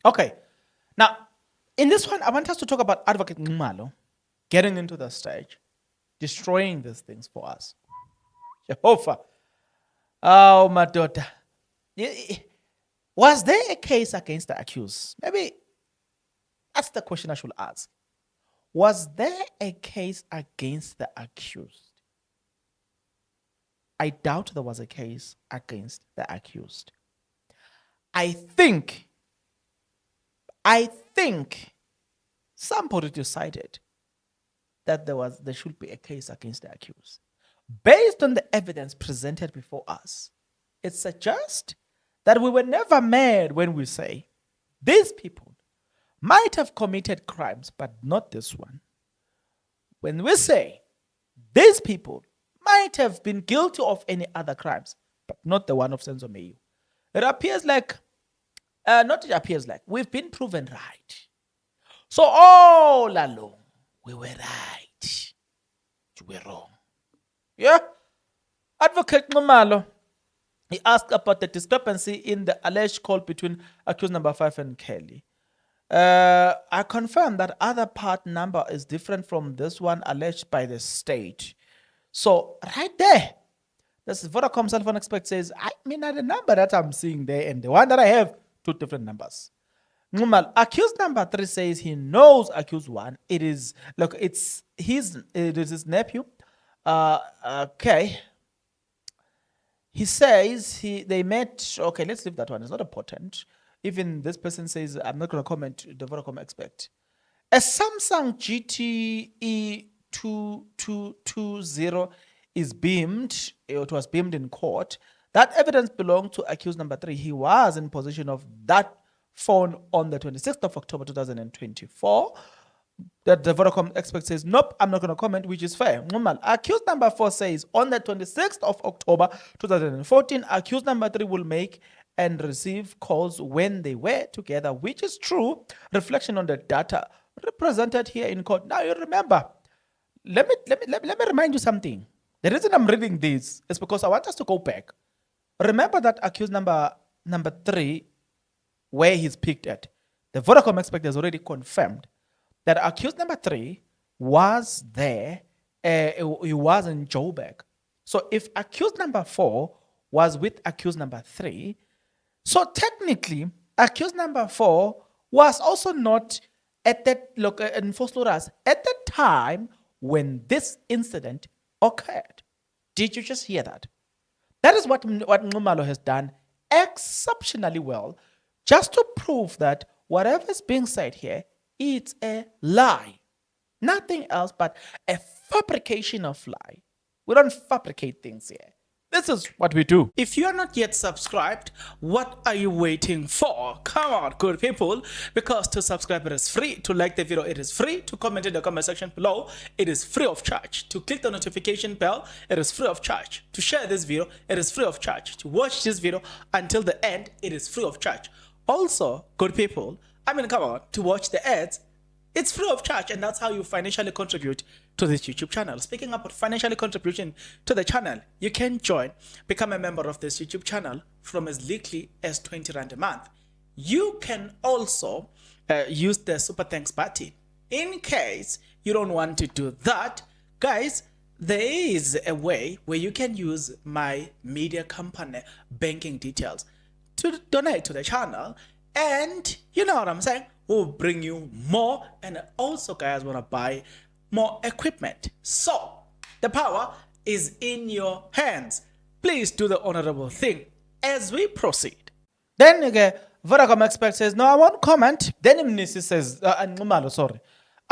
Okay. Now, in this one, I want us to talk about Advocate Nxumalo getting into the stage, destroying these things for us. Jehovah. Oh, my daughter. Was there a case against the accused? Maybe that's the question I should ask. Was there a case against the accused? I doubt there was a case against the accused. I think somebody decided that there should be a case against the accused. Based on the evidence presented before us, it suggests that we were never mad when we say these people might have committed crimes, but not this one. When we say these people might have been guilty of any other crimes, but not the one of Senzomeyu, it appears like, we've been proven right. So all along, we were right. You were wrong. Yeah? Advocate Nxumalo, he asked about the discrepancy in the alleged call between accused number 5 and Kelly. I confirm that other part number is different from this one alleged by the state. So right there, this Vodacom cell phone expert says, the number that I'm seeing there and the one that I have, two different numbers. Nxumalo, accused number 3 says he knows accused 1. It is his nephew. Okay. He says they met. Okay, let's leave that one. It's not important. Even this person says, I'm not going to comment, the Vodacom expert. A Samsung GTE 2220 is beamed. It was beamed in court. That evidence belonged to accused number 3. He was in possession of that phone on the 26th of October 2024. That the Vodacom expert says, nope, I'm not going to comment, which is fair. Accused number 4 says, on the 26th of October 2014, accused number 3 will make and receive calls when they were together, which is true. Reflection on the data represented here in court. Now you remember, let me remind you something. The reason I'm reading this is because I want us to go back. Remember that accused number 3, where he's picked at. The Vodacom expert has already confirmed that accused number 3 was there. He was in Joburg. So if accused number 4 was with accused number 3, so technically accused number 4 was also not at that in Fosloras at the time when this incident occurred. Did you just hear that? That is what Nxumalo has done exceptionally well, just to prove that whatever is being said here, it's a lie. Nothing else but a fabrication of lie. We don't fabricate things here. This is what we do. If you are not yet subscribed, what are you waiting for? Come on, good people. Because to subscribe, it is free. To like the video, it is free. To comment in the comment section below, it is free of charge. To click the notification bell, it is free of charge. To share this video, it is free of charge. To watch this video until the end, it is free of charge. Also, good people, come on, to watch the ads, it's free of charge, and that's how you financially contribute to this YouTube channel. Speaking about financially contribution to the channel, you can become a member of this YouTube channel from as little as 20 Rand a month. You can also use the Super Thanks button. In case you don't want to do that, guys, there is a way where you can use my media company banking details to donate to the channel, and you know what I'm saying, we'll bring you more, and also guys want to buy more equipment. So the power is in your hands. Please do the honorable thing as we proceed. Then again, Vodacom expert says, no, I won't comment. Then Mnisi says, Nxumalo, sorry.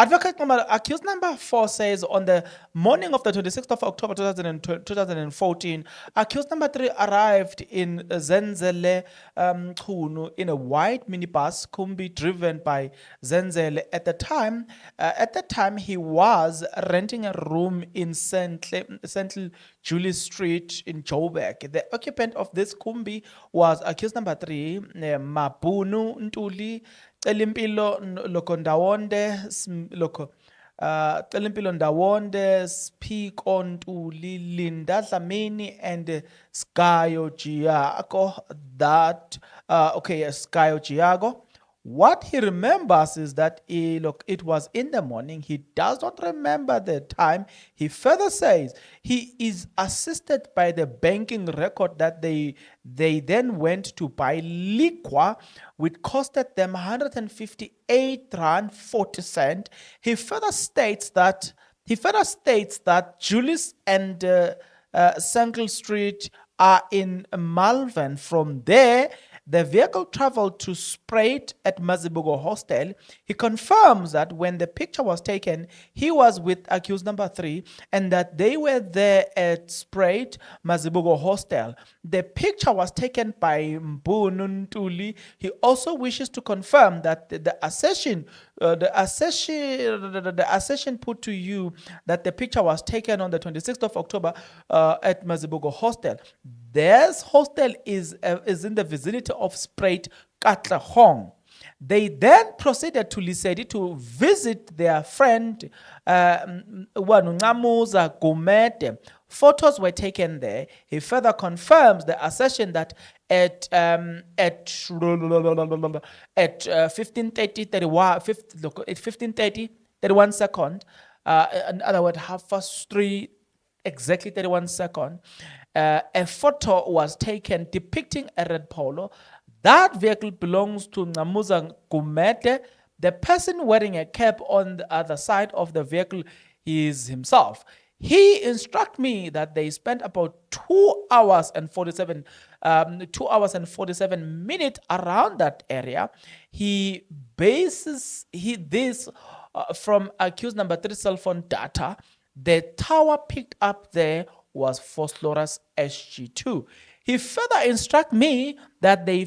Advocate Nxumalo, accused number 4 says, on the morning of the 26th of October 2014, accused number 3 arrived in Zenzele Khunu in a white minibus Kumbi driven by Zenzele. At the time, he was renting a room in Central Julie Street in Joburg. The occupant of this Kumbi was accused number 3, Mabunu Ntuli, Celimpilo Lokondawonde, Celimpilo Ndawonde, Speak on to Linda Dlamini, and Skayo Giago. Skayo Giago What he remembers is that it was in the morning. He does not remember the time. He further says he is assisted by the banking record that they then went to buy liquor, which costed them 158 rand 40 cent. He further states that Julius and Sankel Street are in Malvern. From there, the vehicle traveled to Spruit at Mazibuko Hostel. He confirms that when the picture was taken, he was with accused number 3 and that they were there at Spruit Mazibuko Hostel. The picture was taken by Mbunu Ntuli. He also wishes to confirm that the assertion put to you that the picture was taken on the 26th of October at Mazibuko Hostel. This hostel is in the vicinity of Spruit Katlehong. They then proceeded to Lesedi to visit their friend Nxumalo Gumede. Photos were taken there. He further confirms the assertion that at 15:30, 31 second, in other words, 3:30, exactly 31 second, a photo was taken depicting a red Polo. That vehicle belongs to Nxumalo Gumede. The person wearing a cap on the other side of the vehicle is himself. He instructed me that they spent about 2 hours and 47 minutes around that area. He bases this from accused number 3 cell phone data. The tower picked up there was Phosphorus SG2. He further instructed me that they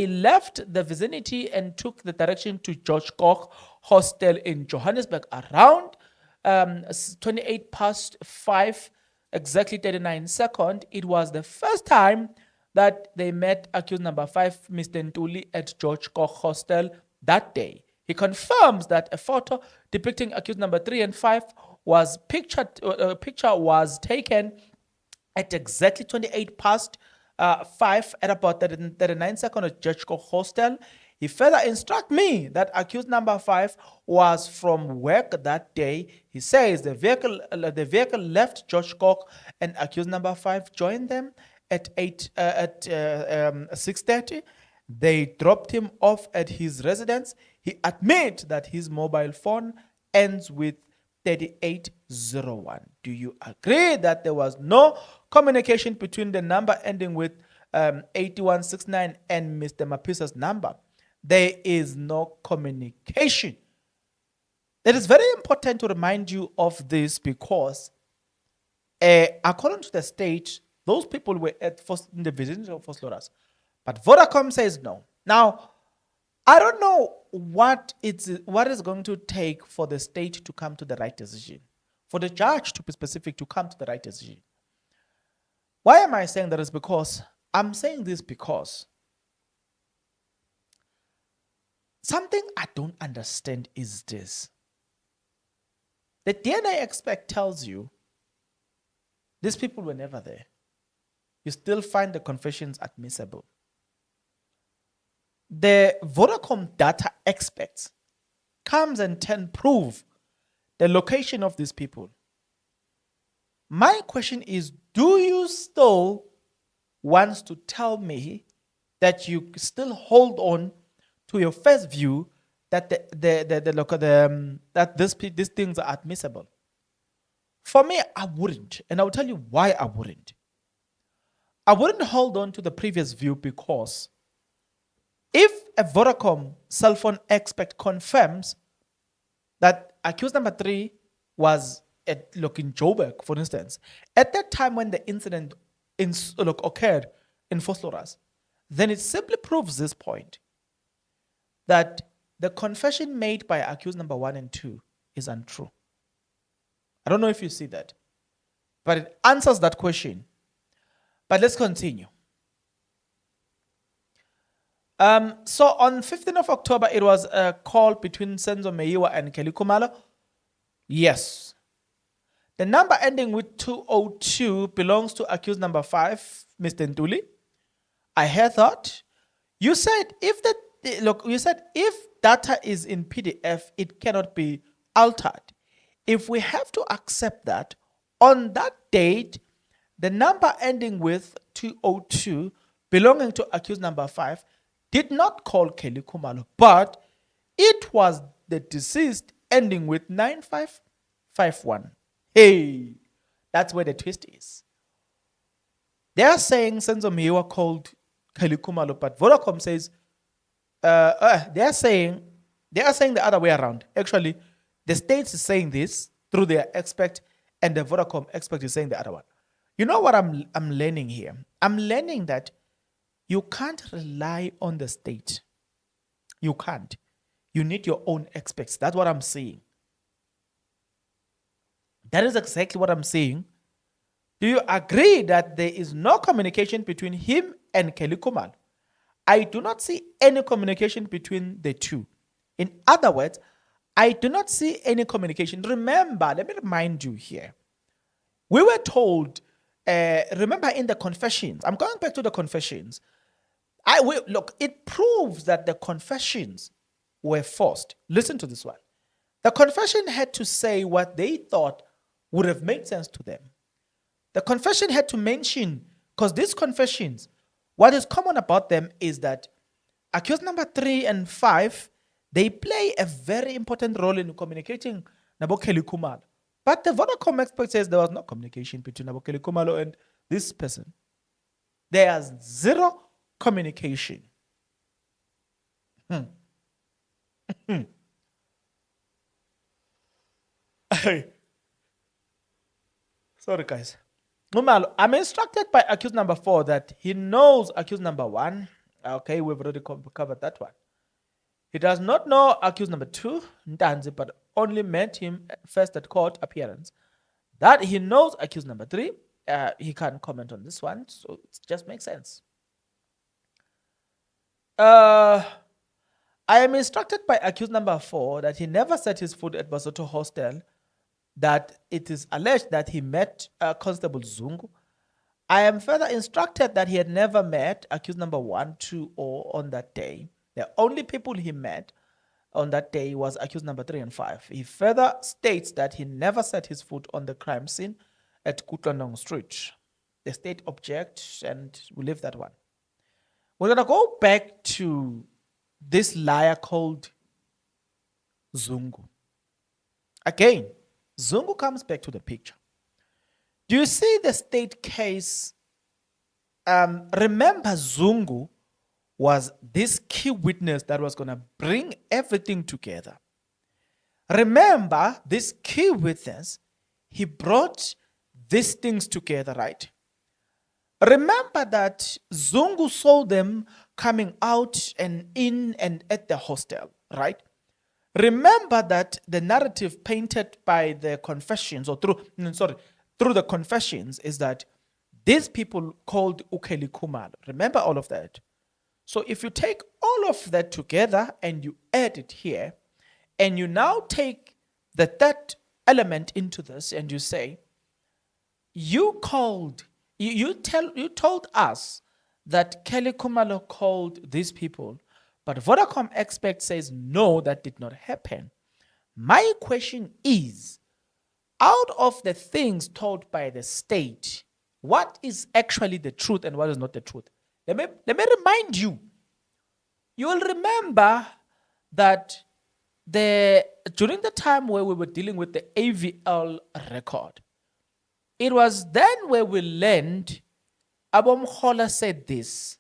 left the vicinity and took the direction to George Koch Hostel in Johannesburg around 5:28, exactly 39 seconds. It was the first time that they met accused number 5, Mr. Ntuli, at George Koch Hostel that day. He confirms that a photo depicting accused number 3 and 5 was picture was taken at exactly 5 at about 39 seconds at George Koch Hostel. He further instructed me that accused number 5 was from work that day. He says the vehicle left George Koch and accused number 5 joined them at 6:30. They dropped him off at his residence. He admits that his mobile phone ends with 3801. Do you agree that there was no communication between the number ending with 8169 and Mr. Mapisa's number? There is no communication. It is very important to remind you of this because according to the state, those people were in the vicinity of Phosphorus. But Vodacom says no. Now, I don't know what is going to take for the state to come to the right decision, for the judge to be specific to come to the right decision. Why am I saying that? Is because I'm saying this because something I don't understand is this. The DNA expert tells you these people were never there. You still find the confessions admissible. The Vodacom data experts comes and prove the location of these people. My question is, do you still want to tell me that you still hold on to your first view that that these things are admissible? For me, I wouldn't, and I'll tell you why I wouldn't. I wouldn't hold on to the previous view because if a Vodacom cell phone expert confirms that accused number 3 was in Joburg, for instance, at that time when the incident occurred in Phosphorus, then it simply proves this point that the confession made by accused number 1 and 2 is untrue. I don't know if you see that, but it answers that question. But let's continue. So on 15th of October, it was a call between Senzo Meyiwa and Kelly Khumalo. Yes. The number ending with 202 belongs to accused number 5, Mr. Ntuli. I heard that. You said if look, you said if data is in PDF, it cannot be altered. If we have to accept that, on that date, the number ending with 202 belonging to accused number 5 did not call Kelly Khumalo, but it was the deceased ending with 9551. Hey, that's where the twist is. They are saying Senzo Miwa called Kelly Khumalo, but Vodacom says they are saying the other way around. Actually, the state is saying this through their expert, and the Vodacom expert is saying the other one. You know what I'm learning here? I'm learning that you can't rely on the state. You can't. You need your own experts. That's what I'm saying. That is exactly what I'm saying. Do you agree that there is no communication between him and Kelly Khumalo? I do not see any communication between the two. In other words, I do not see any communication. Remember, let me remind you here. We were told, remember in the confessions, I'm going back to the confessions. Look, it proves that the confessions were forced. Listen to this one. The confession had to say what they thought would have made sense to them. The confession had to mention, because these confessions, what is common about them is that accused number 3 and 5, they play a very important role in communicating Nabo Kelly Khumalo. But the Vodacom expert says there was no communication between Nabo Kelly Khumalo and this person. There's zero communication. Sorry, guys. Nxumalo, I'm instructed by accused number 4 that he knows accused number 1. Okay, we've already covered that one. He does not know accused number 2, Ntanzi, but only met him first at court appearance. That he knows accused number 3. He can't comment on this one, so it just makes sense. I am instructed by accused number 4 that he never set his foot at Basotho Hostel, that it is alleged that he met Constable Zungu. I am further instructed that he had never met accused number 1, 2, or on that day. The only people he met on that day was accused number 3 and 5. He further states that he never set his foot on the crime scene at Kutlandong Street. The state objects, and we leave that one. We're going to go back to this liar called Zungu. Again, Zungu comes back to the picture. Do you see the state case? Remember, Zungu was this key witness that was going to bring everything together. Remember, this key witness, he brought these things together, right? Remember that Zungu saw them coming out and in and at the hostel, right? Remember that the narrative painted by the confessions, or through the confessions, is that these people called Kelly Khumalo. Remember all of that. So if you take all of that together and you add it here, and you now take the third element into this, and you say, you told us that Kelly Khumalo called these people, but Vodacom expert says no, that did not happen. My question is, out of the things told by the state, what is actually the truth and what is not the truth? Let me remind you. You will remember that during the time where we were dealing with the AVL record, it was then where we learned Abomkhola said this.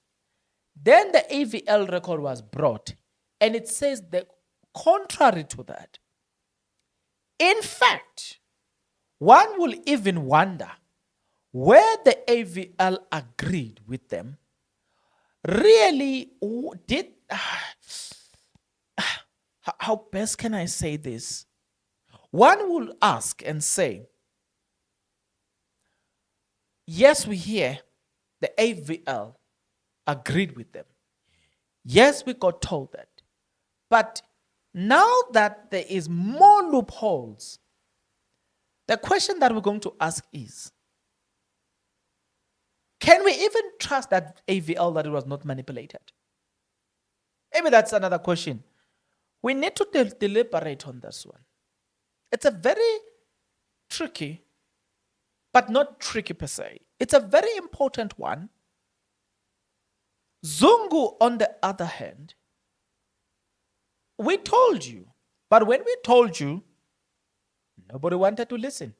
Then the AVL record was brought, and it says the contrary to that. In fact, one will even wonder where the AVL agreed with them. Really, did how best can I say this? One will ask and say, yes, we hear the AVL agreed with them. Yes, we got told that. But now that there is more loopholes, the question that we're going to ask is, can we even trust that AVL that it was not manipulated? Maybe that's another question. We need to deliberate on this one. It's a very tricky, but not tricky per se. It's a very important one. Zungu, on the other hand, we told you, but when we told you, nobody wanted to listen.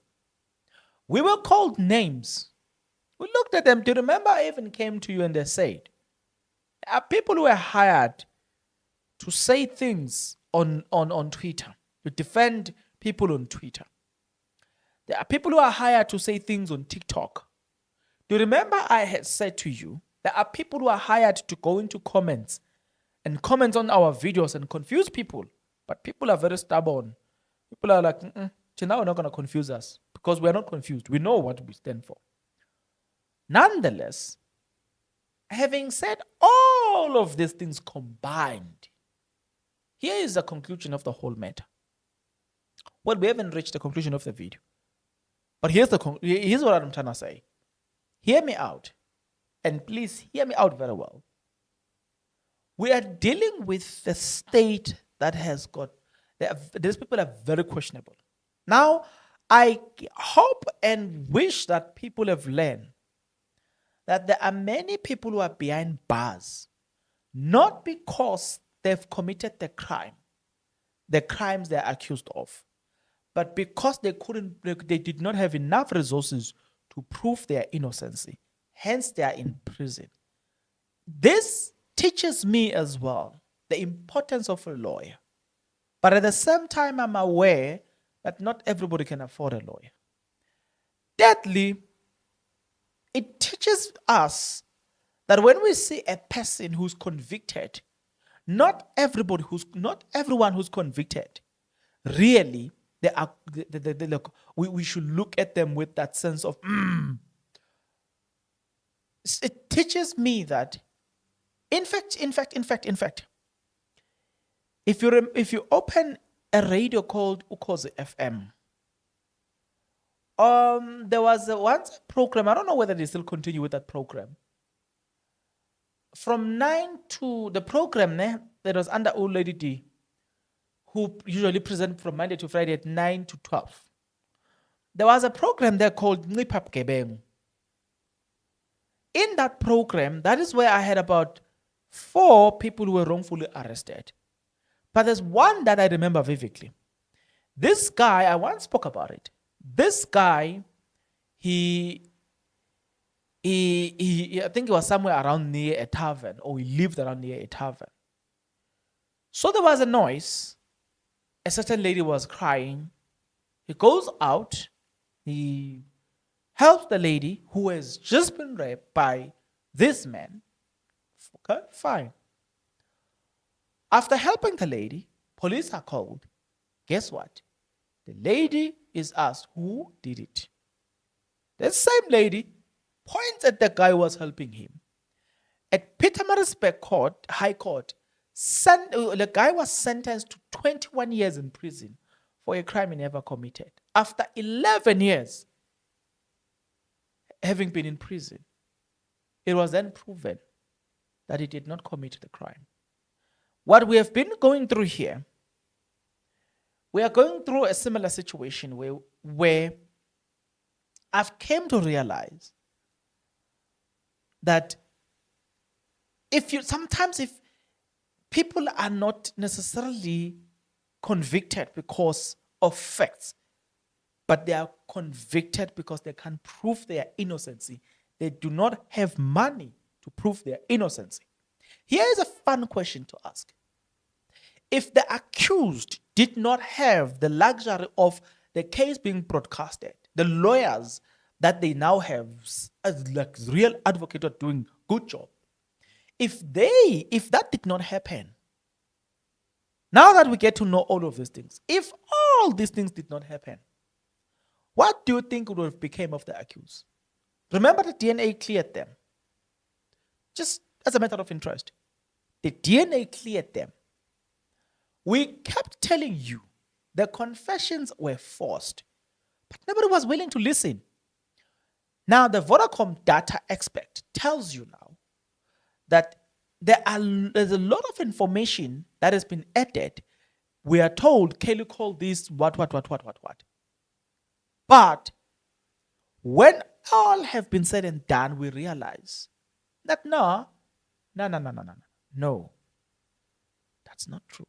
We were called names. We looked at them. Do you remember I even came to you and they said, there are people who are hired to say things on Twitter, to defend people on Twitter. There are people who are hired to say things on TikTok. Do you remember I had said to you, there are people who are hired to go into comments and comment on our videos and confuse people. But people are very stubborn. People are like, now we're not going to confuse us because we're not confused. We know what we stand for. Nonetheless, having said all of these things combined, here is the conclusion of the whole matter. Well, we haven't reached the conclusion of the video. But here's what I'm trying to say. Hear me out. And please hear me out very well. We are dealing with the state that has got, these people are very questionable. Now, I hope and wish that people have learned that there are many people who are behind bars, not because they've committed the crimes they're accused of, but because they did not have enough resources to prove their innocency. Hence, they are in prison. This teaches me as well the importance of a lawyer. But at the same time, I'm aware that not everybody can afford a lawyer. Thirdly, it teaches us that when we see a person who's convicted, not everyone who's convicted, really, we should look at them with that sense of, It teaches me that, in fact, if you open a radio called Ukhozi FM, there was once a program. I don't know whether they still continue with that program. From 9 to the program that was under Old Lady D, who usually present from Monday to Friday at 9 to 12. There was a program there called Nipap Gebeng. In that program, that is where I had about 4 people who were wrongfully arrested. But there's one that I remember vividly. This guy, I once spoke about it. This guy, I think he was somewhere around near a tavern, or he lived around near a tavern. So there was a noise. A certain lady was crying. He goes out. He helps the lady who has just been raped by this man. Okay, fine. After helping the lady, police are called. Guess what? The lady is asked who did it. The same lady points at the guy who was helping him. At Pietermaritzburg Court, High Court, the guy was sentenced to 21 years in prison for a crime he never committed. After 11 years having been in prison, it was then proven that he did not commit the crime. What we have been going through here, we are going through a similar situation where I've came to realize that if people are not necessarily convicted because of facts, but they are convicted because they can't prove their innocency. They do not have money to prove their innocency. Here is a fun question to ask. If the accused did not have the luxury of the case being broadcasted, the lawyers that they now have as like real advocates are doing good job. If that did not happen, now that we get to know all of these things, if all these things did not happen, what do you think would have become of the accused? Remember, the DNA cleared them. Just as a matter of interest, the DNA cleared them. We kept telling you the confessions were forced, but nobody was willing to listen. Now, the Vodacom data expert tells you now that there's a lot of information that has been added. We are told Kelly called this what. But when all have been said and done, we realize that no, that's not true.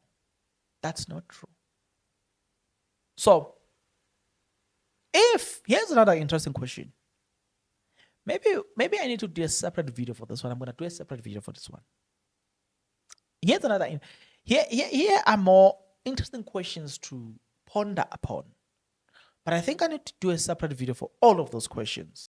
That's not true. So, if here's another interesting question. Maybe I need to do a separate video for this one. I'm going to do a separate video for this one. Here's another. Here are more interesting questions to ponder upon. But I think I need to do a separate video for all of those questions.